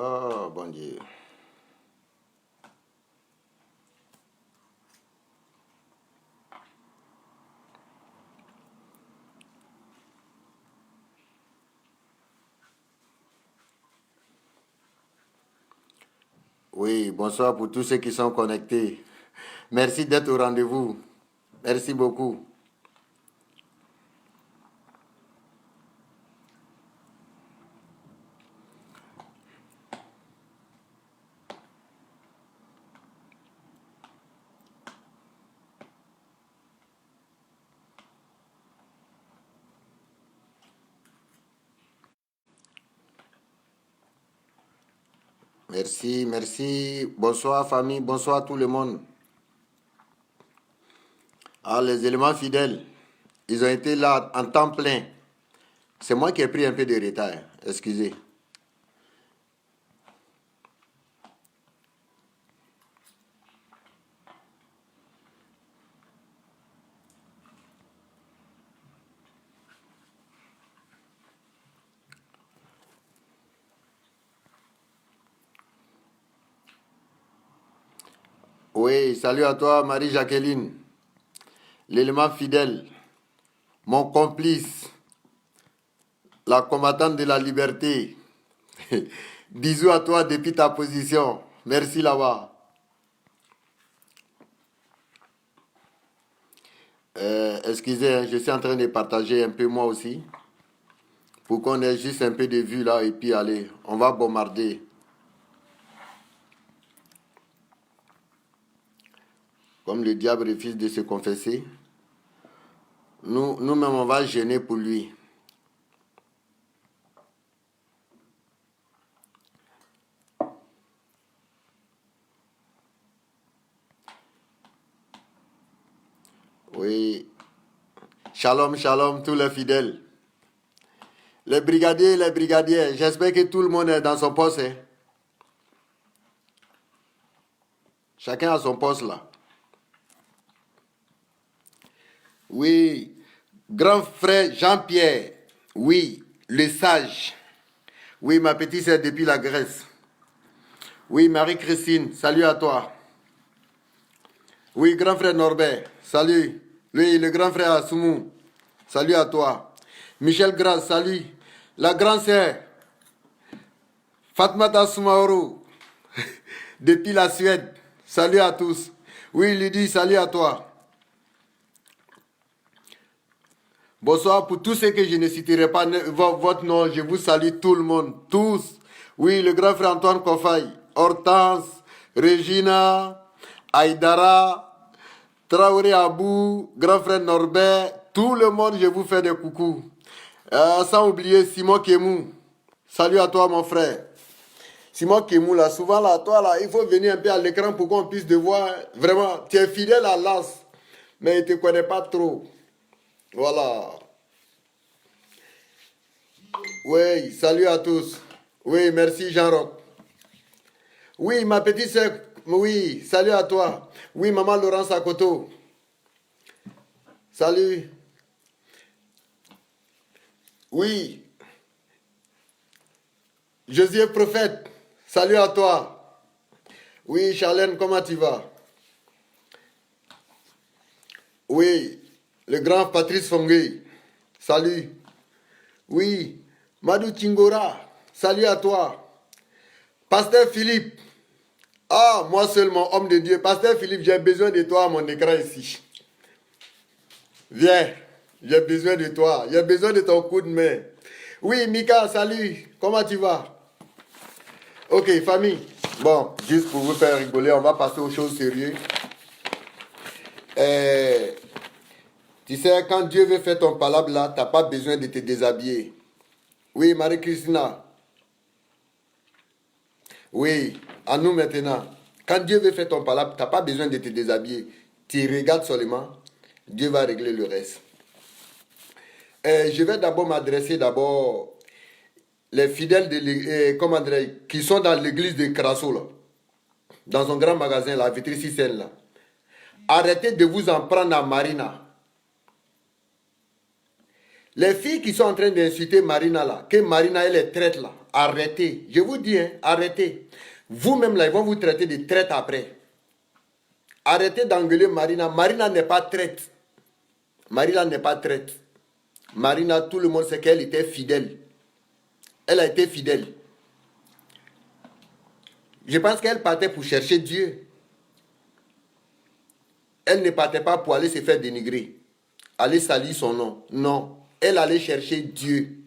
Oh, bon Dieu. Oui, bonsoir pour tous ceux qui sont connectés. Merci d'être au rendez-vous. Merci beaucoup. Merci, merci. Bonsoir famille, bonsoir tout le monde. Ah, les éléments fidèles, ils ont été là en temps plein. C'est moi qui ai pris un peu de retard, excusez. Oui, salut à toi Marie-Jacqueline, l'élément fidèle, mon complice, la combattante de la liberté. Bisous à toi depuis ta position. Merci là-bas. Excusez, hein, je suis en train de partager un peu moi aussi. Pour qu'on ait juste un peu de vue là et puis allez, on va bombarder. Comme le diable refuse de se confesser, nous-mêmes on va gêner pour lui. Oui. Shalom, shalom, tous les fidèles. Les brigadiers, j'espère que tout le monde est dans son poste. Hein. Chacun a son poste là. Oui. Grand frère Jean-Pierre. Oui. Le sage. Oui, ma petite sœur depuis la Grèce. Oui, Marie-Christine, salut à toi. Oui, grand frère Norbert, salut. Oui, le grand frère Assoumou, salut à toi. Michel Grasse, salut. La grande sœur, Fatmata Soumaoro, depuis la Suède, salut à tous. Oui, Lydie, salut à toi. Bonsoir pour tous ceux que je ne citerai pas votre nom, je vous salue tout le monde, tous. Oui, le grand frère Antoine Kofaï, Hortense, Regina, Aïdara, Traoré Abou, grand frère Norbert, tout le monde, je vous fais des coucous. Sans oublier Simon Kemou. Salut à toi, mon frère. Simon Kemou, là, souvent, là, toi, là, il faut venir un peu à l'écran pour qu'on puisse te voir. Vraiment, tu es fidèle à l'as, mais il ne te connaît pas trop. Voilà. Oui, salut à tous. Oui, merci, Jean-Roch. Oui, ma petite sœur, oui, salut à toi. Oui, maman Laurence Akoto. Salut. Oui, Josué Prophète, salut à toi. Oui, Charlène, comment tu vas? Oui, le grand Patrice Fongué, salut. Oui, Madou Tingora, salut à toi. Pasteur Philippe, ah, moi seulement, homme de Dieu. Pasteur Philippe, j'ai besoin de toi à mon écran ici. Viens, j'ai besoin de toi, j'ai besoin de ton coup de main. Oui, Mika, salut, comment tu vas? Ok, famille. Bon, juste pour vous faire rigoler, on va passer aux choses sérieuses. Tu sais, quand Dieu veut faire ton palabre là, tu n'as pas besoin de te déshabiller. Oui, Marie-Christina. Oui, à nous maintenant. Quand Dieu veut faire ton palabre, tu n'as pas besoin de te déshabiller. Tu regardes seulement, Dieu va régler le reste. Je vais d'abord m'adresser les fidèles qui sont dans l'église de Crasso, là, dans un grand magasin, la Vitry-Sicène, là. Arrêtez de vous en prendre à Marina. Les filles qui sont en train d'insulter Marina là, que Marina elle les traite là, arrêtez. Je vous dis, hein, arrêtez. Vous-même là, ils vont vous traiter de traite après. Arrêtez d'engueuler Marina. Marina n'est pas traite. Marina n'est pas traite. Marina, tout le monde sait qu'elle était fidèle. Elle a été fidèle. Je pense qu'elle partait pour chercher Dieu. Elle ne partait pas pour aller se faire dénigrer. Aller salir son nom. Non. Elle allait chercher Dieu.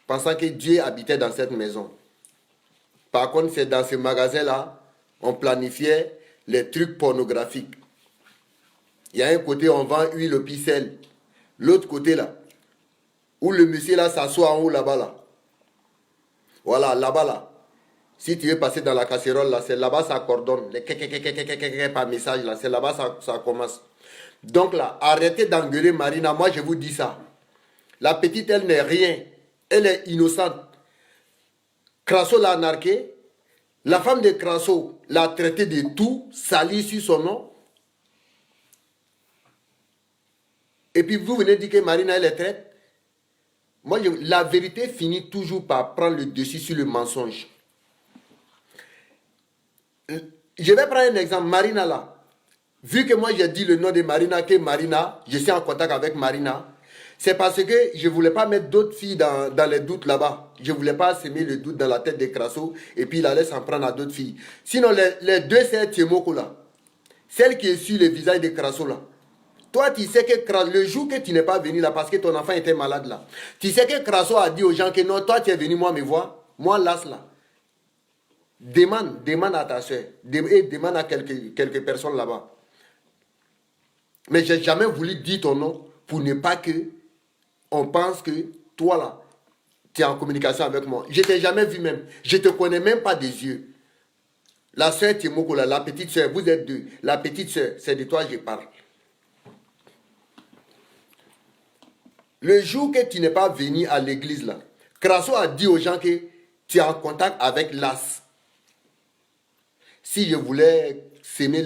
Pensant que Dieu habitait dans cette maison. Par contre, c'est dans ce magasin-là, on planifiait les trucs pornographiques. Il y a un côté, on vend huile au piscelle. L'autre côté, là, où le monsieur, là, s'assoit en haut, là-bas, là. Voilà, là-bas, là. Si tu veux passer dans la casserole, là, c'est là-bas, ça coordonne. Les par message, là, c'est là-bas, ça commence. Donc, là, arrêtez d'engueuler Marina. Moi, je vous dis ça. La petite, elle n'est rien. Elle est innocente. Crasso l'a narqué. La femme de Crasso l'a traité de tout, sali sur son nom. Et puis vous venez dire que Marina, elle est traite. Moi, la vérité finit toujours par prendre le dessus sur le mensonge. Je vais prendre un exemple. Marina là. Vu que moi j'ai dit le nom de Marina, que Marina, je suis en contact avec Marina, c'est parce que je ne voulais pas mettre d'autres filles dans les doutes là-bas. Je ne voulais pas semer le doute dans la tête de Crasso et puis il allait s'en prendre à d'autres filles. Sinon, les deux, c'est Tiemoko là. Celle qui est sur le visage de Crasso là. Toi, tu sais que le jour que tu n'es pas venu là parce que ton enfant était malade là, tu sais que Crasso a dit aux gens que non, toi tu es venu moi me voir, moi las là. Demande à ta soeur et demande à quelques personnes là-bas. Mais je n'ai jamais voulu dire ton nom pour ne pas que on pense que toi là, tu es en communication avec moi. Je ne t'ai jamais vu même. Je ne te connais même pas des yeux. La soeur Timoko, là, la petite soeur, vous êtes deux. La petite soeur, c'est de toi que je parle. Le jour que tu n'es pas venu à l'église là, Crasso a dit aux gens que tu es en contact avec l'as. Si je voulais s'aimer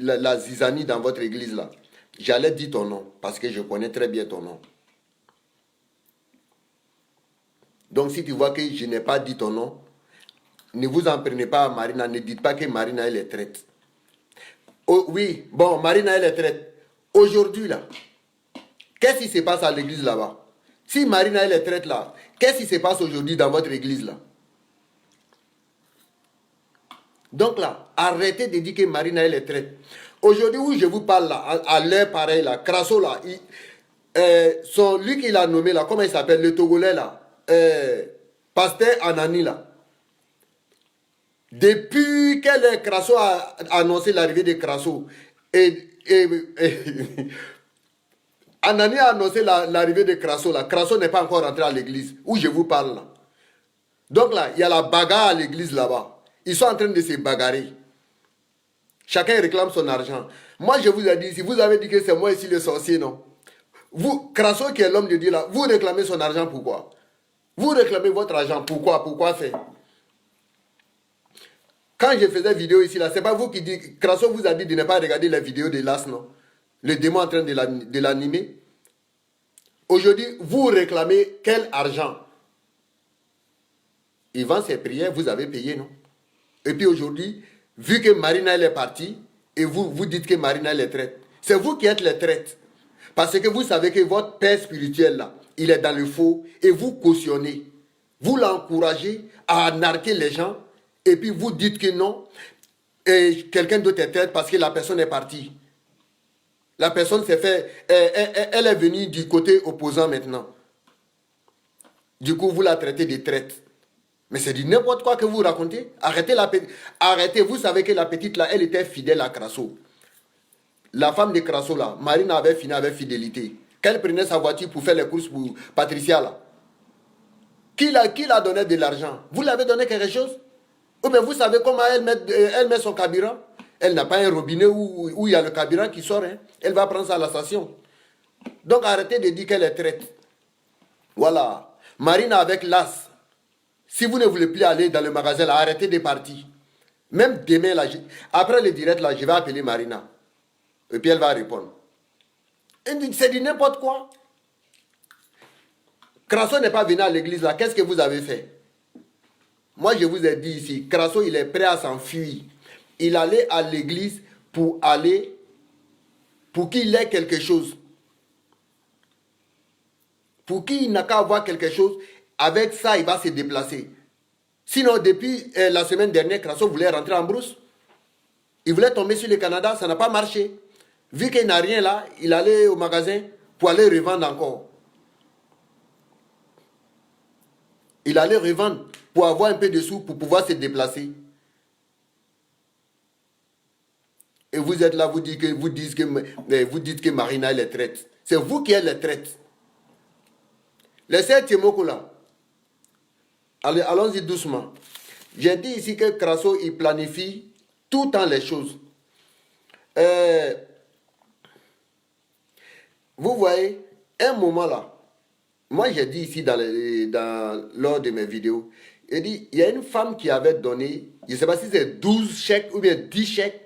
la zizanie dans votre église là, j'allais dire ton nom parce que je connais très bien ton nom. Donc si tu vois que je n'ai pas dit ton nom, ne vous en prenez pas à Marina, ne dites pas que Marina elle est traite. Oh, oui, bon, Marina elle est traite. Aujourd'hui là, qu'est-ce qui se passe à l'église là-bas? Si Marina elle est traite là, qu'est-ce qui se passe aujourd'hui dans votre église là? Donc là, arrêtez de dire que Marina elle est traite. Aujourd'hui où je vous parle là, à l'heure pareille là, Crasso là, lui qu'il a nommé là, comment il s'appelle, le Togolais là, Pasteur Anani là. Depuis que Crasso a annoncé l'arrivée de Crasso, Anani a annoncé l'arrivée de Crasso là, Crasso n'est pas encore rentré à l'église, où je vous parle là. Donc là, il y a la bagarre à l'église là-bas. Ils sont en train de se bagarrer. Chacun réclame son argent. Moi, je vous ai dit, si vous avez dit que c'est moi ici le sorcier, non. Vous, Crasso qui est l'homme de Dieu là, vous réclamez son argent, pourquoi? Vous réclamez votre argent, pourquoi? Pourquoi faire? Quand je faisais vidéo ici là, c'est pas vous qui dites, Crasso vous a dit de ne pas regarder la vidéo de l'as, non? Le démon en train de l'animer. Aujourd'hui, vous réclamez quel argent? Il vend ses prières, vous avez payé, non? Et puis aujourd'hui, vu que Marina elle est partie, et vous dites que Marina elle est traite. C'est vous qui êtes les traites. Parce que vous savez que votre père spirituel là, il est dans le faux, et vous cautionnez. Vous l'encouragez à narquer les gens, et puis vous dites que non, et quelqu'un d'autre est traite parce que la personne est partie. La personne s'est fait, elle est venue du côté opposant maintenant. Du coup, vous la traitez de traite. Mais c'est du n'importe quoi que vous racontez. Arrêtez, vous savez que la petite là, elle était fidèle à Crasso. La femme de Crasso là, Marine avait fini avec fidélité. Qu'elle prenait sa voiture pour faire les courses pour Patricia là. Qui l'a donné de l'argent? Vous l'avez donné quelque chose? Ou bien vous savez comment elle met son carburant? Elle n'a pas un robinet où il y a le carburant qui sort. Hein? Elle va prendre ça à la station. Donc arrêtez de dire qu'elle est traite. Voilà. Marine avec l'as. Si vous ne voulez plus aller dans le magasin, là, arrêtez de partir. Même demain, là, après le direct, là, je vais appeler Marina. Et puis elle va répondre. C'est du n'importe quoi. Crasso n'est pas venu à l'église là. Qu'est-ce que vous avez fait? Moi, je vous ai dit ici, Crasso, il est prêt à s'enfuir. Il allait à l'église pour qu'il ait quelque chose. Pour qu'il n'a qu'à avoir quelque chose, avec ça, il va se déplacer. Sinon, depuis la semaine dernière, Crasso voulait rentrer en brousse. Il voulait tomber sur le Canada, ça n'a pas marché. Vu qu'il n'a rien là, il allait au magasin pour aller revendre encore. Il allait revendre pour avoir un peu de sous pour pouvoir se déplacer. Et vous êtes là, vous dites que Marina est traite. C'est vous qui êtes les traites. Les 7 Timoko là. Allons-y doucement. J'ai dit ici que Crasso, il planifie tout le temps les choses. Vous voyez, un moment là, moi j'ai dit ici lors de mes vidéos, il y a une femme qui avait donné, je ne sais pas si c'est 12 chèques ou bien 10 chèques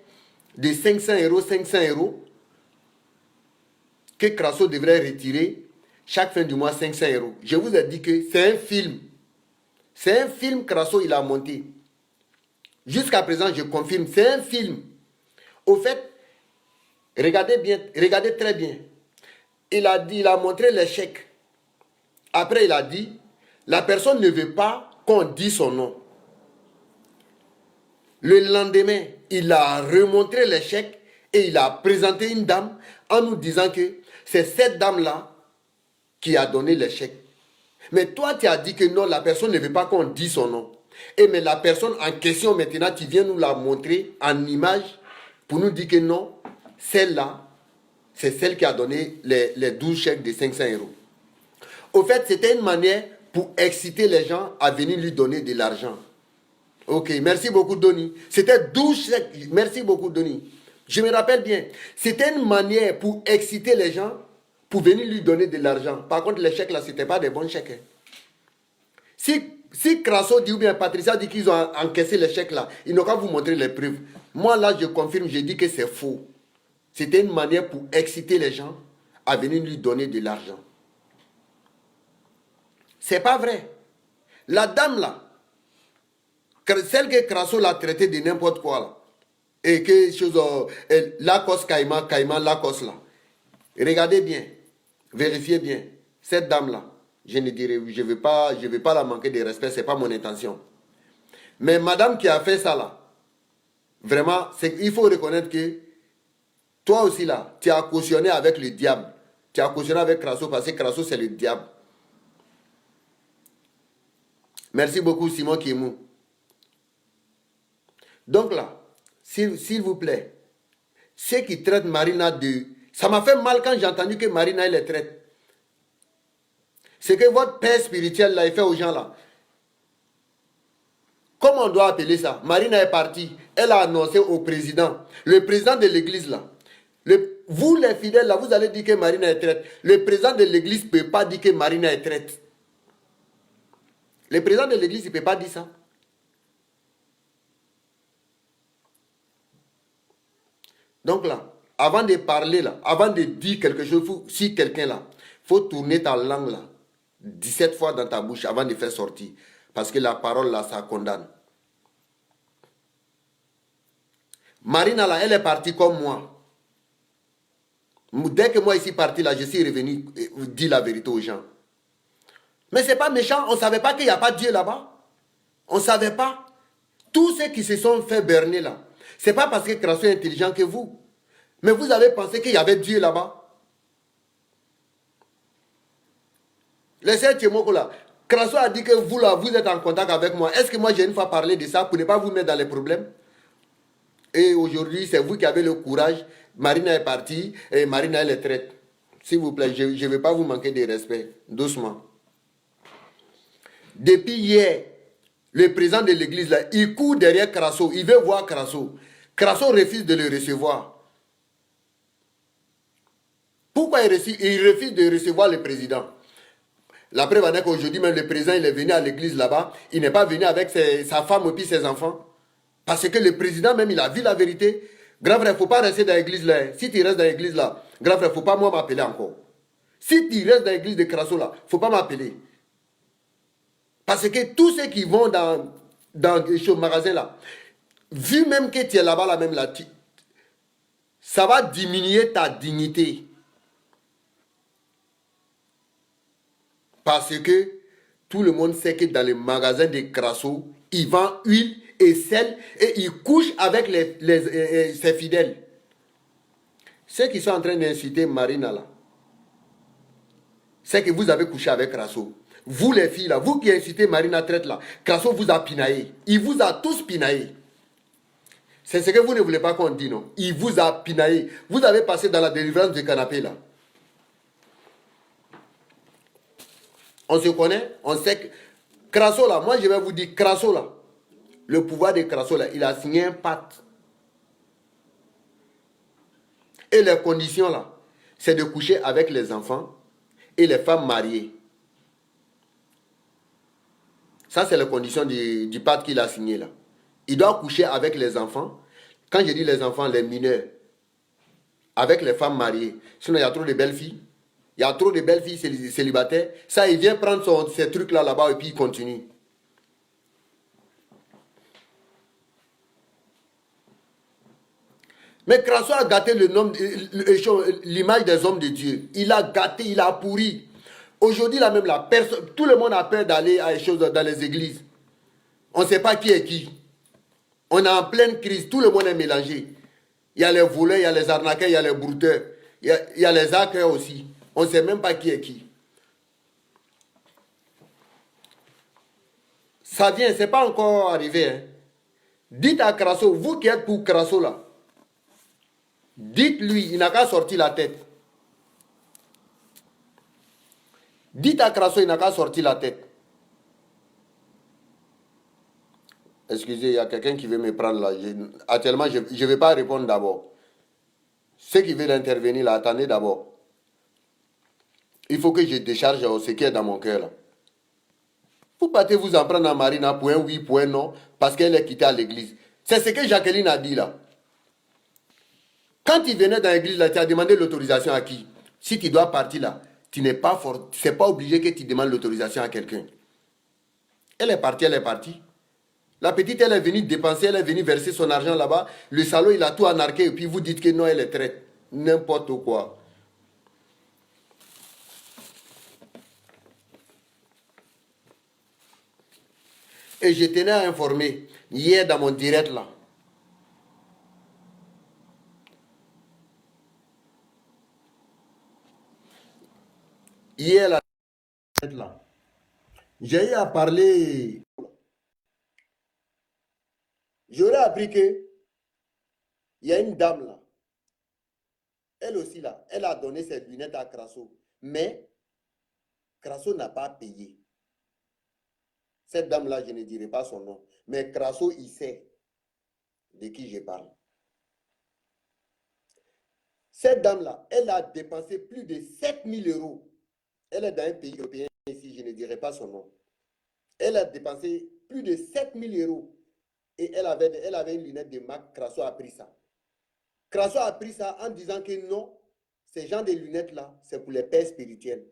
de 500 €, que Crasso devrait retirer chaque fin du mois 500 €. Je vous ai dit que c'est un film. C'est un film Crasso, il a monté. Jusqu'à présent, je confirme, c'est un film. Au fait, regardez bien, regardez très bien. Il a montré les chèques. Après, il a dit, la personne ne veut pas qu'on dise son nom. Le lendemain, il a remontré les chèques et il a présenté une dame en nous disant que c'est cette dame-là qui a donné les chèques. Mais toi, tu as dit que non, la personne ne veut pas qu'on dise son nom. Et mais la personne en question, maintenant, tu viens nous la montrer en image pour nous dire que non, celle-là, c'est celle qui a donné les 12 chèques de 500 €. Au fait, c'était une manière pour exciter les gens à venir lui donner de l'argent. Ok, merci beaucoup, Donny. C'était 12 chèques. Merci beaucoup, Donny. Je me rappelle bien. C'était une manière pour exciter les gens pour venir lui donner de l'argent. Par contre, les chèques là, ce n'étaient pas des bons chèques. Si Crasso dit ou bien Patricia dit qu'ils ont encaissé les chèques là, ils n'ont qu'à vous montrer les preuves. Moi là, je confirme, je dis que c'est faux. C'était une manière pour exciter les gens à venir lui donner de l'argent. C'est pas vrai. La dame là, celle que Crasso l'a traitée de n'importe quoi là, et que chose, Lacoste Caïman Lacoste là, regardez bien, vérifiez bien, cette dame là, je ne dirais, je vais pas la manquer de respect, c'est pas mon intention. Mais madame qui a fait ça là, vraiment, il faut reconnaître que toi aussi là, tu as cautionné avec le diable. Tu as cautionné avec Crasso parce que Crasso c'est le diable. Merci beaucoup Simon Kiemou. Donc là, s'il vous plaît, ceux qui traitent Marina de... Ça m'a fait mal quand j'ai entendu que Marina elle les traite. C'est que votre père spirituel là, il fait aux gens là. Comment on doit appeler ça? Marina est partie. Elle a annoncé au président. Le président de l'église là. Vous les fidèles là, vous allez dire que Marina est traite. Le président de l'église ne peut pas dire que Marina est traite. Le président de l'église ne peut pas dire ça. Donc là, avant de parler là, avant de dire quelque chose, si quelqu'un là, il faut tourner ta langue là, 17 fois dans ta bouche avant de faire sortir. Parce que la parole là, ça condamne. Marina là, elle est partie comme moi. Dès que moi ici parti là, je suis revenu dire la vérité aux gens. Mais c'est pas méchant, on ne savait pas qu'il n'y a pas Dieu là-bas. On ne savait pas. Tous ceux qui se sont fait berner là, ce n'est pas parce que Crasso est intelligent que vous. Mais vous avez pensé qu'il y avait Dieu là-bas. Laissez Tchemoko là. Crasso a dit que vous là, vous êtes en contact avec moi. Est-ce que moi j'ai une fois parlé de ça pour ne pas vous mettre dans les problèmes? Et aujourd'hui, c'est vous qui avez le courage. Marina est partie et Marina elle est traite. S'il vous plaît, je ne vais pas vous manquer de respect. Doucement. Depuis hier, le président de l'église là, il court derrière Crasso. Il veut voir Crasso. Crasso refuse de le recevoir. Pourquoi il refuse de recevoir le président? La preuve en est qu'aujourd'hui, même le président, il est venu à l'église là-bas. Il n'est pas venu avec sa femme et puis ses enfants. Parce que le président même, il a vu la vérité. Grand frère, il ne faut pas rester dans l'église là. Si tu restes dans l'église là, grand frère, il ne faut pas moi m'appeler encore. Si tu restes dans l'église de Crasso là, il ne faut pas m'appeler. Parce que tous ceux qui vont dans ce magasin-là, vu même que tu es là-bas, même là, ça va diminuer ta dignité. Parce que tout le monde sait que dans les magasins de Crasso, ils vendent huile et sel et ils couchent avec ses fidèles. Ceux qui sont en train d'inciter Marina là, c'est que vous avez couché avec Crasso. Vous les filles là, vous qui incitez Marina Traite là, Crasso vous a pinaillé. Il vous a tous pinaillé. C'est ce que vous ne voulez pas qu'on dise, non? Il vous a pinaillé. Vous avez passé dans la délivrance du canapé là. On se connaît, on sait que Crasso là, moi je vais vous dire, Crasso là, le pouvoir de Crasso là, il a signé un pacte. Et les conditions là, c'est de coucher avec les enfants et les femmes mariées. Ça, c'est les conditions du pacte qu'il a signé là. Il doit coucher avec les enfants. Quand je dis les enfants, les mineurs. Avec les femmes mariées. Sinon, il y a trop de belles filles. Il y a trop de belles filles célibataires. Ça, il vient prendre ces trucs là-bas et puis il continue. Mais Crasso a gâté l'image des hommes de Dieu. Il a gâté, il a pourri. Aujourd'hui, là même, tout le monde a peur d'aller à des choses dans les églises. On ne sait pas qui est qui. On est en pleine crise. Tout le monde est mélangé. Il y a les voleurs, il y a les arnaqueurs, il y a les brouteurs. Il y a les hackers aussi. On ne sait même pas qui est qui. Ça vient, ce n'est pas encore arrivé. Hein. Dites à Crasso, vous qui êtes pour Crasso là, dites-lui, il n'a qu'à sortir la tête. Dites à Crasso, il n'a qu'à sortir la tête. Excusez, il y a quelqu'un qui veut me prendre là. Actuellement, je ne vais pas répondre d'abord. Ceux qui veulent intervenir là, attendez d'abord. Il faut que je décharge ce qui est dans mon cœur là. Vous partez vous en prendre à Marina pour un oui, pour un non, parce qu'elle est quittée à l'église. C'est ce que Jacqueline a dit là. Quand il venait dans l'église là, tu as demandé l'autorisation à qui? Si tu dois partir là, tu n'es pas fort. C'est pas obligé que tu demandes l'autorisation à quelqu'un. Elle est partie, elle est partie. La petite, elle est venue dépenser, elle est venue verser son argent là-bas. Le salaud, il a tout anarqué et puis vous dites que non, elle est traite. N'importe quoi. Et je tenais à informer, hier dans mon direct là, hier là, j'ai eu à parler, j'aurais appris que il y a une dame là, elle aussi là, elle a donné ses lunettes à Crasso, mais Crasso n'a pas payé. Cette dame-là, je ne dirai pas son nom. Mais Crasso, il sait de qui je parle. Cette dame-là, elle a dépensé plus de 7000 euros. Elle est dans un pays européen ici, je ne dirai pas son nom. Elle a dépensé plus de 7000 euros. Et elle avait une lunette de marque. Crasso a pris ça. Crasso a pris ça en disant que non, ces gens de lunettes-là, c'est pour les pères spirituels.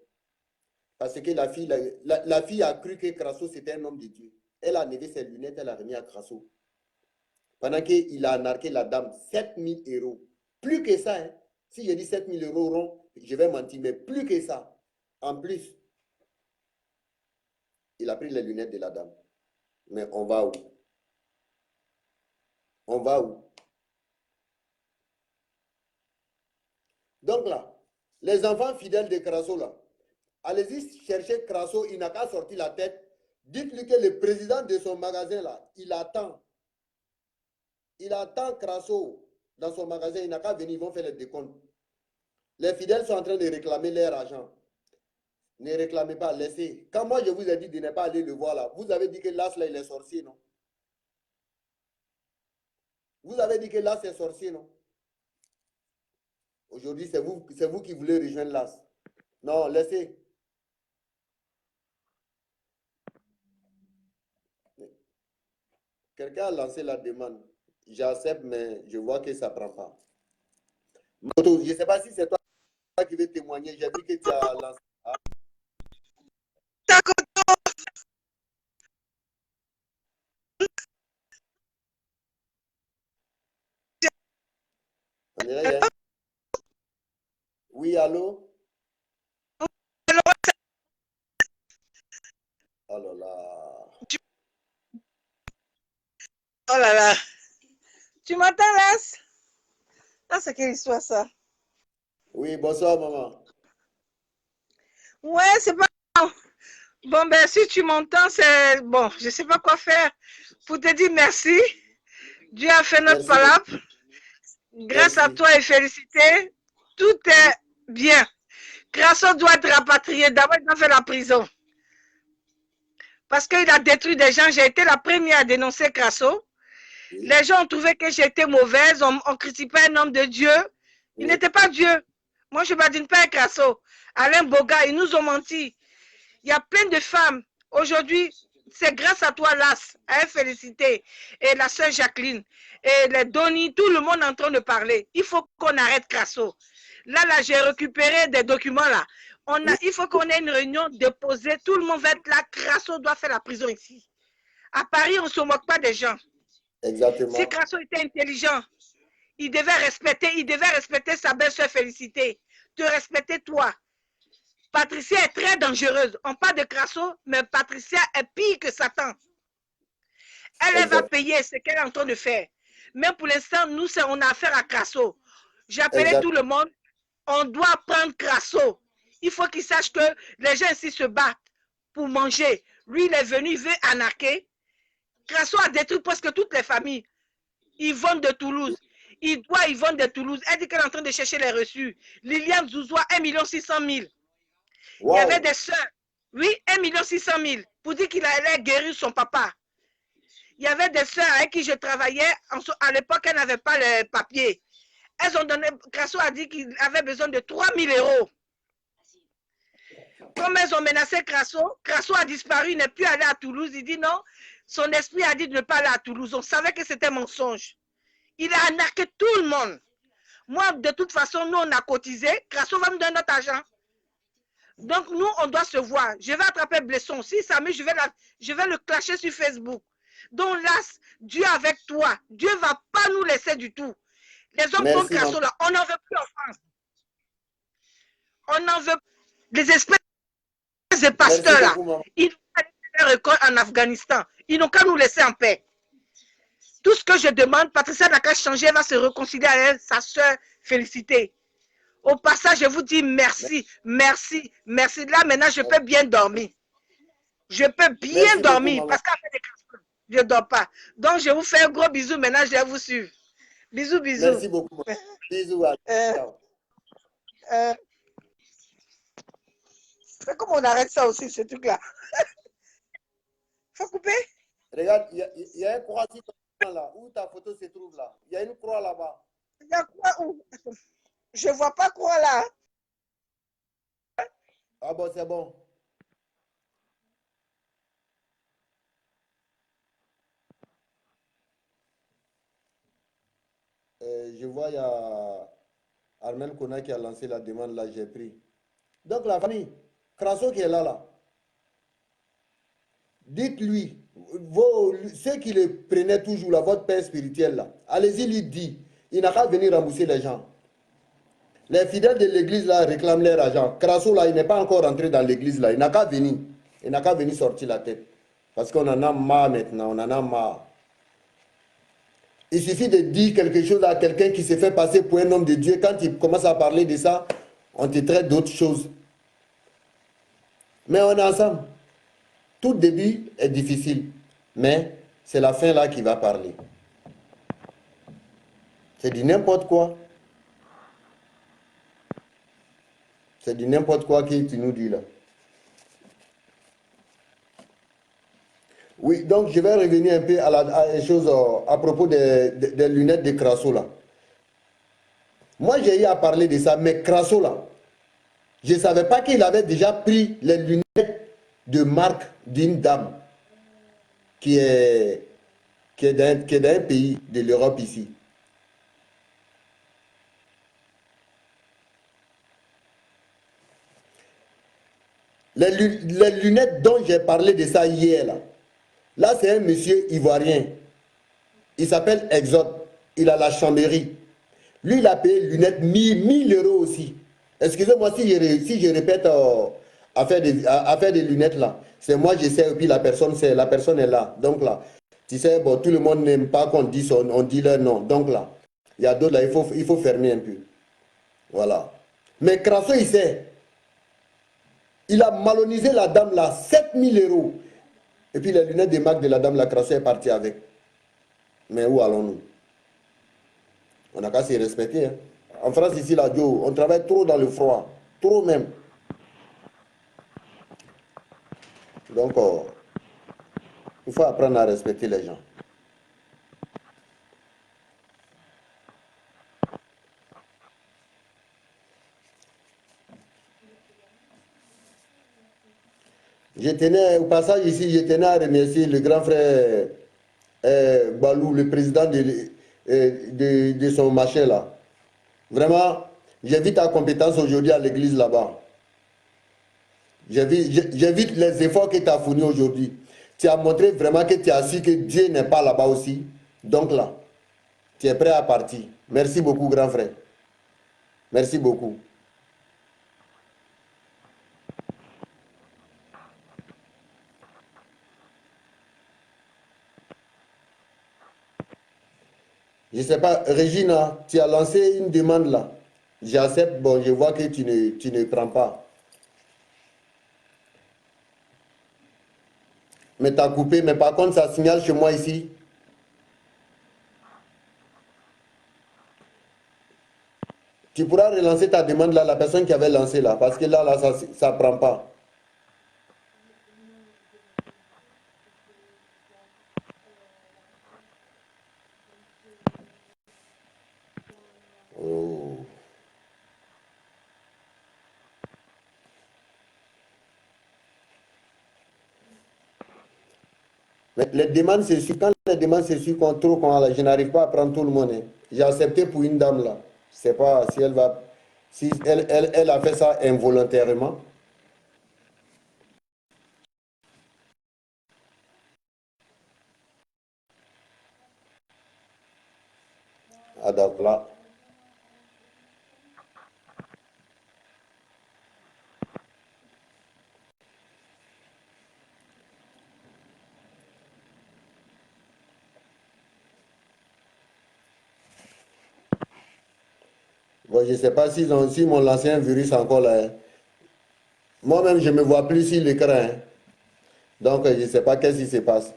Parce que la fille a cru que Crasso, c'était un homme de Dieu. Elle a enlevé ses lunettes, elle a remis à Crasso. Pendant qu'il a narqué la dame 7000 euros. Plus que ça, hein. Si je dis 7000 euros rond, je vais mentir, mais plus que ça. En plus, il a pris les lunettes de la dame. Mais on va où? On va où? Donc là, les enfants fidèles de Crasso là, allez-y chercher Crasso, il n'a qu'à sortir la tête. Dites-lui que le président de son magasin là, il attend. Il attend Crasso dans son magasin, il n'a qu'à venir, ils vont faire les décomptes. Les fidèles sont en train de réclamer leur argent. Ne réclamez pas, laissez. Quand moi je vous ai dit de ne pas aller le voir là, vous avez dit que là, il est sorcier, non? Vous avez dit que là, c'est sorcier, non? Aujourd'hui, c'est vous qui voulez rejoindre l'AS. Non, laissez. Quelqu'un a lancé la demande. J'accepte, mais je vois que ça ne prend pas. Je ne sais pas si c'est toi qui veux témoigner. J'ai vu que tu as lancé. Oui, allô? Oh là là. Oh là là. Tu m'entends, là? Ah, c'est quelle histoire, ça? Oui, bonsoir, maman. Ouais, c'est pas... Bon, ben, si tu m'entends, c'est... Bon, je sais pas quoi faire pour te dire merci. Dieu a fait notre Merci beaucoup. palabre. Grâce à Merci. toi et félicité, tout est bien. Crasso doit être rapatrié. D'abord, il a fait la prison. Parce qu'il a détruit des gens. J'ai été la première à dénoncer Crasso. Oui. Les gens ont trouvé que j'étais mauvaise. On critiquait un homme de Dieu. Il Oui. n'était pas Dieu. Moi, je ne badine pas un Crasso. Alain Boga, ils nous ont menti. Il y a plein de femmes. Aujourd'hui, c'est grâce à toi, Las, à félicité, et la sœur Jacqueline, et les Donny, tout le monde est en train de parler. Il faut qu'on arrête Crasso. Là, j'ai récupéré des documents là. Oui. Il faut qu'on ait une réunion déposée. Tout le monde va être là. Crasso doit faire la prison ici. À Paris, on ne se moque pas des gens. Exactement. Si Crasso était intelligent, il devait respecter sa belle-sœur Félicité, te respecter toi. Patricia est très dangereuse. On parle de Crasso, mais Patricia est pire que Satan. Elle va payer ce qu'elle est en train de faire. Mais pour l'instant, nous, on a affaire à Crasso. J'ai appelé tout le monde. On doit prendre Crasso. Il faut qu'il sache que les gens ici se battent pour manger. Lui, il est venu, il veut anarquer. Crasso a détruit presque toutes les familles. Yvonne de Toulouse. Yvonne de Toulouse. Elle dit qu'elle est en train de chercher les reçus. Liliane Zouzoua, 1 600 000. Wow. Il y avait des soeurs. Oui, 1 600 000. Pour dire qu'il allait guérir son papa. Il y avait des soeurs avec qui je travaillais. À l'époque, elles n'avaient pas les papiers. Elles ont donné. Crasso a dit qu'il avait besoin de 3 000 €. Comme elles ont menacé Crasso, Crasso a disparu, il n'est plus allé à Toulouse. Il dit non. Son esprit a dit de ne pas aller à Toulouse. On savait que c'était mensonge. Il a arnaqué tout le monde. Moi, de toute façon, nous, on a cotisé. Crasso va me donner notre argent. Donc, nous, on doit se voir. Je vais attraper Blesson. Si ça me, je vais le clasher sur Facebook. Donc là, Dieu avec toi. Dieu ne va pas nous laisser du tout. Les hommes comme Crasso, là, on n'en veut plus en France. On n'en veut plus. Les espèces de pasteurs, là, ils n'ont pas laissé leur école en Afghanistan. Ils n'ont qu'à nous laisser en paix. Tout ce que je demande, Patricia n'a qu'à changer, elle va se réconcilier avec sa soeur Félicité. Au passage, je vous dis merci, merci, merci. Là, maintenant, je peux bien dormir. Je peux bien dormir beaucoup, parce qu'après des casseroles, je ne dors pas. Donc, je vous fais un gros bisou. Maintenant, je vais vous suivre. Bisous, bisous. Merci beaucoup. Bisous. C'est comme on arrête ça aussi, ce truc-là. Faut couper. Regarde, il y a une croix là, où ta photo se trouve là. Il y a une croix là-bas. Il y a quoi où? Je ne vois pas quoi là. Ah bon, c'est bon. Je vois, il y a Armel Kona qui a lancé la demande, là, j'ai pris. Donc la famille, Crasso qui est là. Dites-lui, ceux qui le prenaient toujours, là, votre père spirituel, là, allez-y lui dire, il n'a qu'à venir rembourser les gens. Les fidèles de l'église, là, réclament leur argent. Crasso, là, il n'est pas encore rentré dans l'église, là, il n'a qu'à venir. Il n'a qu'à venir sortir la tête. Parce qu'on en a marre maintenant, on en a marre. Il suffit de dire quelque chose à quelqu'un qui se fait passer pour un homme de Dieu. Quand il commence à parler de ça, on te traite d'autres choses. Mais on est ensemble. Tout début est difficile. Mais c'est la fin là qui va parler. C'est du n'importe quoi. C'est du n'importe quoi que tu nous dis là. Oui, donc je vais revenir un peu à la chose à propos des lunettes de Crasso là. Moi j'ai eu à parler de ça, mais Crasso là, je ne savais pas qu'il avait déjà pris les lunettes de marque d'une dame qui est dans un pays de l'Europe ici. Les lunettes dont j'ai parlé de ça hier là, c'est un monsieur ivoirien. Il s'appelle Exode. Il a la Chambéry. Lui, il a payé lunettes 1000 euros aussi. Excusez-moi si je répète à faire des lunettes là. C'est moi, j'essaie, et puis la personne est là. Donc là, tu sais, bon, tout le monde n'aime pas qu'on dise, on dit leur nom. Donc là, il y a d'autres là, il faut fermer un peu. Voilà. Mais Crasso, il sait. Il a malonisé la dame là, 7000 euros. Et puis les lunettes de marque de la dame, la Crasso est partie avec. Mais où allons-nous? On n'a qu'à se respecter. Hein. En France, ici, là, Joe, on travaille trop dans le froid. Trop même. Donc, il faut apprendre à respecter les gens. Je tenais, au passage ici, je tenais à remercier le grand frère Balou, le président de son machin là. Vraiment, j'ai vu ta compétence aujourd'hui à l'église là-bas. J'ai vu les efforts que tu as fournis aujourd'hui. Tu as montré vraiment que tu as su que Dieu n'est pas là-bas aussi. Donc là, tu es prêt à partir. Merci beaucoup, grand frère. Merci beaucoup. Je ne sais pas, Regina, tu as lancé une demande là. J'accepte, bon, je vois que tu ne prends pas. Mais tu as coupé, mais par contre, ça signale chez moi ici. Tu pourras relancer ta demande là, la personne qui avait lancé là, parce que là, ça ne prend pas. Oh. Mais les demandes, c'est sûr. Quand les demandes, c'est sûr qu'on trouve, je n'arrive pas à prendre tout le monde. Hein. J'ai accepté pour une dame là. Je ne sais pas si elle va. Si elle a fait ça involontairement. Ah, donc là. Bon, je ne sais pas si mon ancien virus encore là. Hein. Moi-même, je ne me vois plus sur l'écran. Hein. Donc, je ne sais pas qu'est-ce qui se passe.